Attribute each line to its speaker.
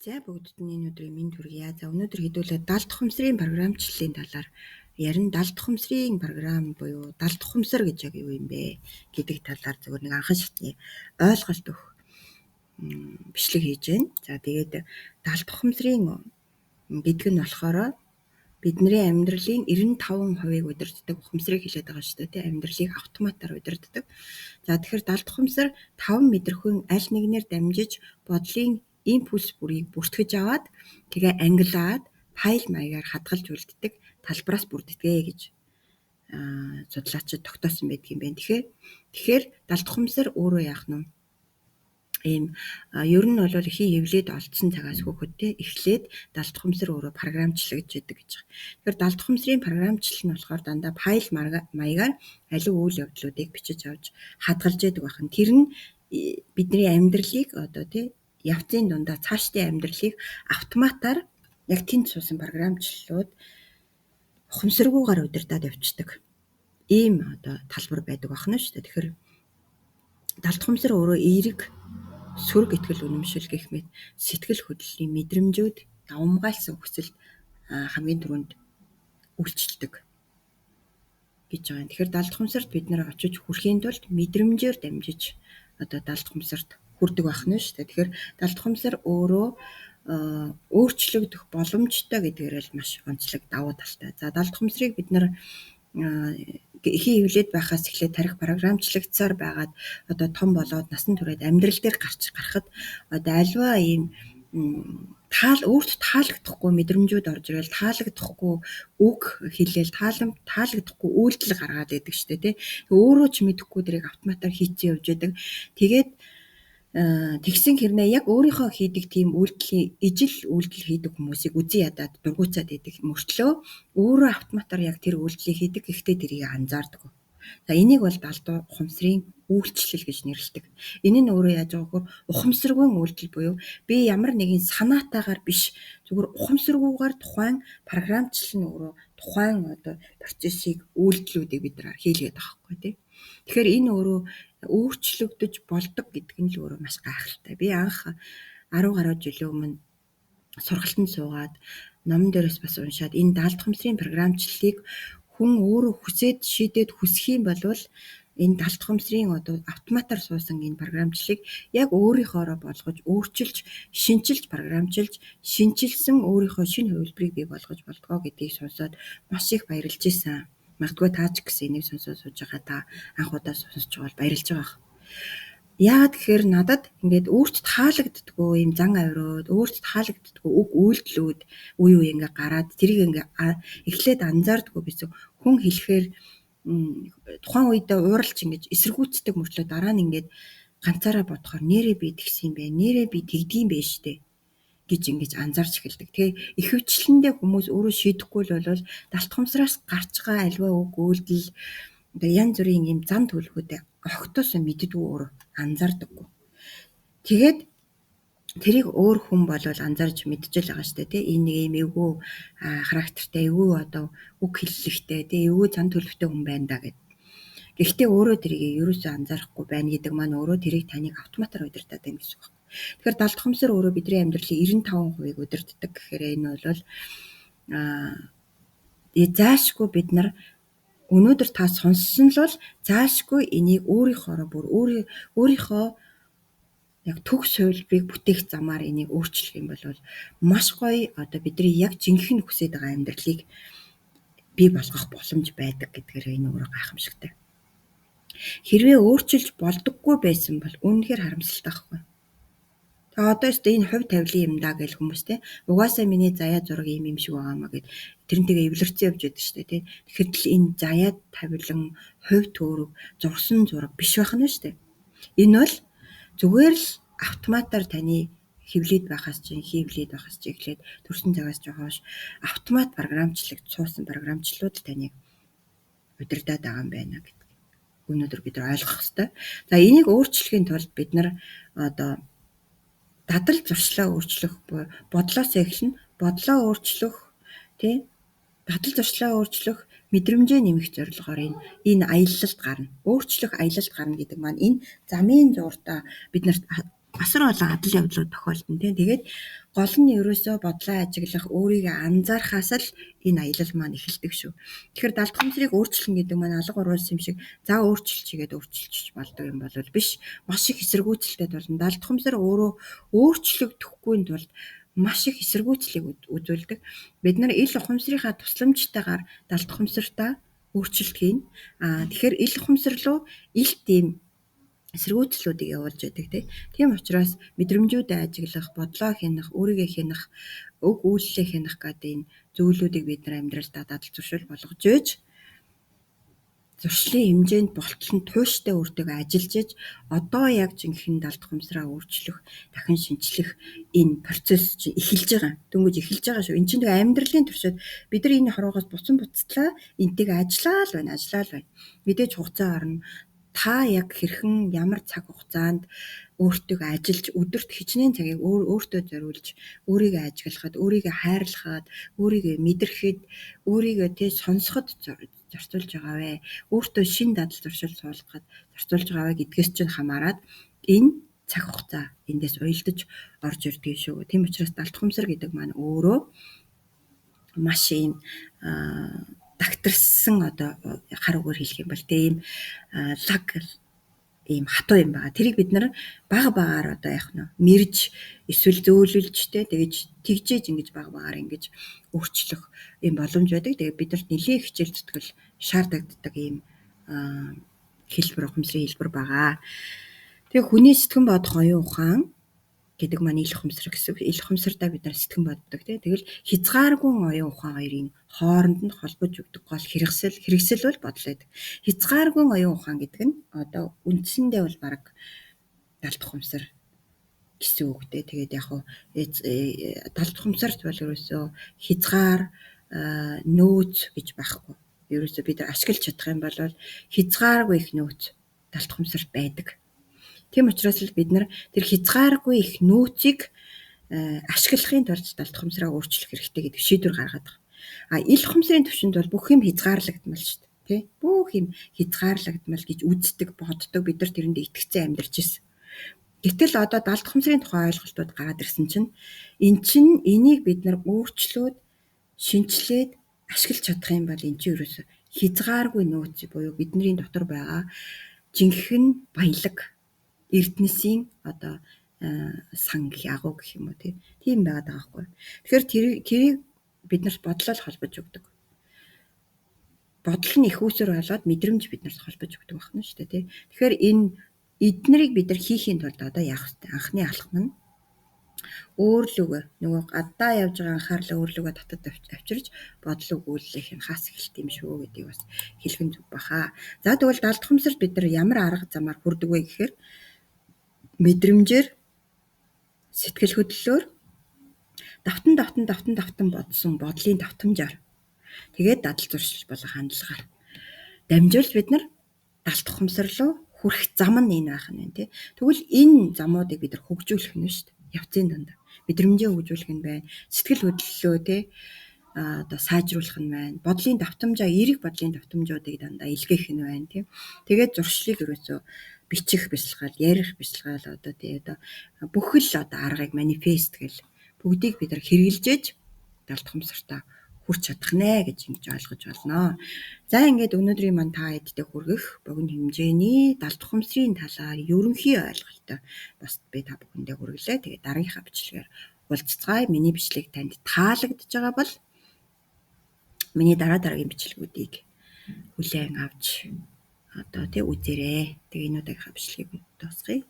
Speaker 1: За бүгдд нь энэ өдрийн мэнд хүргье. За өнөөдөр хэдүүлээ далд ухамсарын програмчлалын талаар ярин далд ухамсарын програм буюу далд ухамсар гэж яг юу юм бэ гэдэг талаар зөвхөн нэг анхан шатны ойлголт өгөх бичлэг хийж байна. За тэгээд далд ухамсарын гэдэг нь болохоор бидний амьдралын 95%-ийг удирддаг ухамсарыг хэлээд байгаа шүү дээ. Амьдралыг автоматар удирддаг. За тэгэхээр далд ухамсар 5 мэдрэхүйн аль нэгнээр дамжиж бодлын импульс бүрийг бүртгэж аваад тэгээ ангилаад файл маягаар хадгалж үлддэг талбараас бүрддэг гэж судлаачид тогтоосон байдаг юм байна. Тэгэхээр далд ухамсар өөрөө яах нь ийм ер нь бол эхийн хөвлөд олдсон цагаас хүүхэдтэй эхлээд далд ухамсар өөрөө програмчлагддаг гэж байна. Тэгэхээр далд ухамсарын програмчлал нь болохоор дандаа файл маягаар аливаа үйл явдлуудыг бичиж авч хадгалж яадаг байна. Тэр нь бидний амьдралыг явцын дундаа цаашдын амьдралыг автоматар яг тэнд суусан програмчлалууд ухамсаргүйгээр удирдаад явцдаг. Ийм талбар байдаг байна шүү дээ. Тэгэхээр далд ухамсар өөрөө эерэг сүрг итгэл үнэмшил гэх мэт сэтгэл хөдлөлийн мэдрэмжүүд давамгайлсан хүсэлд хамгийн түрүүнд үйлчилдэг гэж байгаа. Тэгэхээр далд ухамсарт бид нэр очиж хүрэхийн тулд мэдрэмжээр дамжиж далд ухамсарт хүрдэг байна шүү дээ. Тэгэхээр далд ухамсар өөрөө өөрчлөгдөх боломжтой гэдгээр л маш онцлог давуу талтай. За далд ухамсарыг бид нар эхийн хөвлөд байхаас эхлээд тарих програмчлагдсаар байгаад том болоод насан туршид амьдрал дээр гарахад альва ийм өөрт таалагдахгүй мэдрэмжүүд орж ирэл таалагдахгүй үг хэлээл таалагдахгүй үйлдэл гаргаад байдаг шүү дээ. Өөрөө ч мэдэхгүй дэрийг автоматар хийцэн явж байдаг. Тэгээд тэгсэн хэрнээ яг өөрийнхөө хийдэг тийм үйлдэлийн ижил үйлдэл хийдэг хүмүүсийг үзэн ядаад дургуйцаад идэг мөртлөө өөрөө автоматар яг тэр үйлдэлийг хийдэг. Гэхдээ тэрийг анзаардаг. За энийг бол далд ухамсарын үйлчлэл гэж нэрлэдэг. Энэ нь өөрөө яаж байгаагүй ухамсаргүй үйлдэл буюу би ямар нэгэн санаатаагаар биш зүгээр ухамсаргүйгээр тухайн програмчлал нь өөрөө тухайн процессыг үйлдэлүүдийг бид нар хийлгээд байгаа байхгүй тийм. Тэгэхээр энэ өөрөө өөрчлөгдөж болдог гэдэг нь л өөрөө маш гайхалтай. Би анх 10 гаруй жилийн өмнө сургалтанд суугаад номон дээрээс бас уншаад энэ далд ухамсарын програмчлалыг хүн өөрөө хүсээд шийдээд хүсэх юм бол энэ далд ухамсарын автоматар суусан энэ програмчлалыг яг өөрийнхоороо болгож өөрчилж шинчилж програмчилж шинчилсэн өөрийнхөө шинэ хувилбарыг бий болгож болдгоо гэдгийг сонсоод маш их баярлж ийсэн. Магадгүй таа ч гэсэн энийг сонсоод сууж байгаа та анх удаа сонсож байгаа бол баярлж байгаа. Яагаад гэхээр надад ингээд өөрт таалагддаггүй юм зан авирууд, өөрт таалагддаггүй үг үйлдэлүүд үе ингээ гараад тэрийг ингээ эхлээд анзаардаггүй байсан. Хүн хэлэхээр тухайн үедээ ууралж ингэж эсэргүүцдэг мөртлөө дараа нь ингээд ганцаараа бодохоор нэрээ би тэгсэн юм бэ, нэрээ би тэгдэм бэ штэ гэж ингэж анзаарч эхэлдэг. Тэгээ ихэвчлэндээ хүмүүс өөрөө шийдэхгүй л бол далд ухамсараас гарч байгаа альва үг үйлдэл янз бүрийн юм зан төлөвүүдээ огтоос мэддэггүй өөрөө анзаардаггүй. Тэгээд тэрийг өөр хүн болвол анзаарч мэдчихэл байгаа штэ тий. Энэ нэг юм эвгүй характертай эвгүй үг хэллэгтэй тий эвгүй зан төлөвтэй хүн байна да гэд. Гэхдээ өөрөө тэрийг ерөөсөө анзаарахгүй байна гэдэг маань өөрөө тэрийг таныг автоматар удирдах юм гэсэн үг. Тэгэхээр далд ухамсар өөрөө бидний амьдралын 95%-ийг удирддаг гэхээр энэ бол заашгүй бид нар өнөөдөр та сонссон л бол заашгүй энийг өөрийнхоороо бүр өөрийнхөө яг төгс хувилбарыг бүтээх замаар энийг өөрчлөх юм бол маш гоё бидний яг жинхэнэ хүсэж байгаа амьдралыг бий болгох боломж байдаг гэдгээр энэ өөрөө гайхамшигтай. Хэрвээ өөрчилж болдоггүй байсан бол үнэхээр харамсалтай байхгүй. Тэгээ одоос энэ хувь тавилын юм даа гэж хүмүүстэй угаасаа миний заяа зураг юм шиг байгаамаа гэд тэрнтэйгээ эвлэрцэн явж байдаг шүү дээ тий. Тэгэхээр л энэ заяа тавилан хувь төөрөг зурсан зураг биш байх нь шүү дээ. Энэ бол зүгээр л автоматар таны хөвлөд байхаас чинь эхлээд төрсэн цагаас ч хойш автомат програмчлалд суусан програмчлалууд таныг удирдах байгаа юм байна гэдэг. Өнөөдөр бид нар ойлгох хэрэгтэй. За энийг өөрчлөхийн тулд бид нар дадал зуршлаа өөрчлөх бодлоос эхэлнэ. Бодлоо өөрчлөх тий дадал зуршлаа өөрчлөх мэдрэмжээ нэмэх зорилгоор энэ аялалд гарна. Өөрчлөх аялалд гарна гэдэг маань энэ замын зууртаа бид нарт асар олон адал явдлууд тохиолдно тийм. Тэгээд гол нь ерөөсөө бодлоо ажиглах, өөрийгөө анзаарахаас л энэ аялал маань эхэлдэг шүү. Тэгэхээр далд хумсрыг өөрчлөн гэдэг маань алга уруулсан юм шиг за өөрчилчихгээд өөрчилчих болдог юм бол биш. Маш их эсэргүүцэлтэй болно. Далд хумсар өөрөө өөрчлөгдөхгүй тулд маш их эсэргүүцлийг үзүүлдэг. Бид нар ил ухамсарынхаа тусламжтайгаар далд хумсартаа өөрчлөлт хийн. Тэгэхээр ил ухамсар руу илт ийм эсэргүүцлүүдийг явуулж байдаг тийм учраас мэдрэмжүүдээ ажиглах, бодлоо хянах, өөрийгөө хянах, өг үйлдэлээ хянах гэдэг энэ зүйлүүдийг бид нар амьдралдаа дадал зуршил болгож ийж зуршлын хэмжээнд болтол нь тууштай өөртөө ажиллаж ийж одоо яг жинхэнэ далд хумсраа өөрчлөх, дахин шинчлэх энэ процесс чинь эхэлж байгаа. Дөнгөж эхэлж байгаа шүү. Энд чинь амьдралын туршид бид нар энэ хорвоогоос буцан буцтлаа энтэйг ажиллаа л байна. Мэдээж хугацаа орно. Та яг хэрхэн ямар цаг хугацаанд өөртөө ажиллаж өдөрт хичнээн цагийг өөртөө зориулж өөрийгөө ажиглахад, өөрийгөө хайрлахад, өөрийгөө мэдрэхэд, өөрийгөө сонсоход зарцуулж байгаа вэ? Өөртөө шин дадал зуршил суулгахад зарцуулж байгаа вэ гэдгээс чинь хамаарат энэ цаг хугацаа эндээс уялдаж орж ирдэг шүү. Тийм учраас далд хумсар гэдэг маань өөрөө маш ийм дагтарсан одоо хар үгээр хэлэх юм бол тийм лаг ийм хатуу юм байгаа. Тэрийг бид нар бага багаар одоо яах нь мэрж эсвэл зөөлүүлжтэй тэгжээж ингэж бага багаар ингэж өөрчлөх ийм боломж байдаг. Тэгээд бидэрт нэлийн хичээл зүтгэл шаардагддаг ийм хэлбэр ухамсарын хэлбэр байгаа. Тэгээ хүний сэтгэн бодох оюун ухаан гэдэг маань ил ухамсар гэсэн. Ил ухамсартаа бид нар сэтгэн боддог тийм. Тэгэл хязгааргүй оюун ухаан хоёрын хооронд нь холбож өгдөг гол хэрэгсэл бол бодол байдаг. Хязгааргүй оюун ухаан гэдэг нь одоо үндсэндээ бол баг далд ухамсар гэсэн үг дээ. Тэгээд яг хуу далд ухамсарт бол ерөөсөө хязгаар нөөц гэж байхгүй. Ерөөсөө бид нар ашиглаж чадах юм бол хязгааргүй их нөөц далд ухамсарт байдаг. Тийм учраас л бид нар тэр хязгааргүй их нөөцийг ашиглахын тулд далд ухамсараа өөрчлөх хэрэгтэй гэдэг шийдвэр гаргаад байгаа. Ил ухамсарын төвшөнд бол бүх юм хязгаарлагдмал шүү дээ. Тэ? Бүх юм хязгаарлагдмал гэж үздэг, боддог бид нар тэрэнд итгэцэн амьдарч ирсэн. Гэтэл одоо далд ухамсарын тухай ойлголтууд гараад ирсэн чинь энийг бид нар өөрчлөөд шинчлээд ашиглаж чадах юм бол энэ чинь ерөөсө хязгааргүй нөөц буюу бидний дотор байгаа жинхэнэ баялаг эрдэнэсийн одоо сан гэх агуу гэх юм уу тийм байгаад байгаа байхгүй. Тэгэхээр тэрийг бид нарт бодлол холбож өгдөг. Бодол нь их үүсвэр болоод мэдрэмж бид нарт холбож өгдөг байна шүү дээ тий. Тэгэхээр энэ эднэрийг бид нар хийхийн тулд одоо яах вэ? Анхны алхам нь өөрлөгөө нөгөө гадаа явж байгаа анхаарлаа өөрлөгөө татад авчирч бодлого үйлдэх нь хас эхэлт юм шүү гэдгийг бас хэлхэн зүг баха. За тэгвэл далд ухамсарт бид нар ямар арга замаар хүрдэг вэ гэхээр мэдрэмжээр сэтгэл хөдлөлөөр давтан бодсон бодлын давтамжаар тэгээд дадал зуршил болох хандлагаар дамжуулж бид нар далд ухамсар руу хүрэх зам нь энэ байх нь тий. Тэгвэл энэ замуудыг бид нар хөгжүүлэх нь шүү дээ. Явцын дунд мэдрэмжээ хөгжүүлэх нь байна. Сэтгэл хөдлөлөө тий одоо сайжруулах нь байна. Бодлын давтамжаа, эерэг бодлын давтамжуудыг дандаа илгээх нь байна тий. Тэгээд зуршлыг ерөөсөө бичих бясалгал, ярих бясалгал одоо тий одоо бүхэл одоо аргыг манифест гэл бүгдийг бид нар хэрэгжилжээж далд ухамсартаа хүрч чадах нэ гэж ингэж ойлгож байна. За ингээд өнөөдрийн маань та эддээ хүргэх богино хэмжээний далд ухамсарын талаар ерөнхий ойлголттой бас би та бүхэндээ хүргэлээ. Тэгээд дараагийнхаа бичлэгээр уулзцгаая. Миний бичлэг танд таалагдж байгаа бол миний дараагийн бичлэгүүдийг хүлээн авч одоо тий үзээрэй. Тэгээ энэ удаагийнхаа бичлэгийг дуусгая.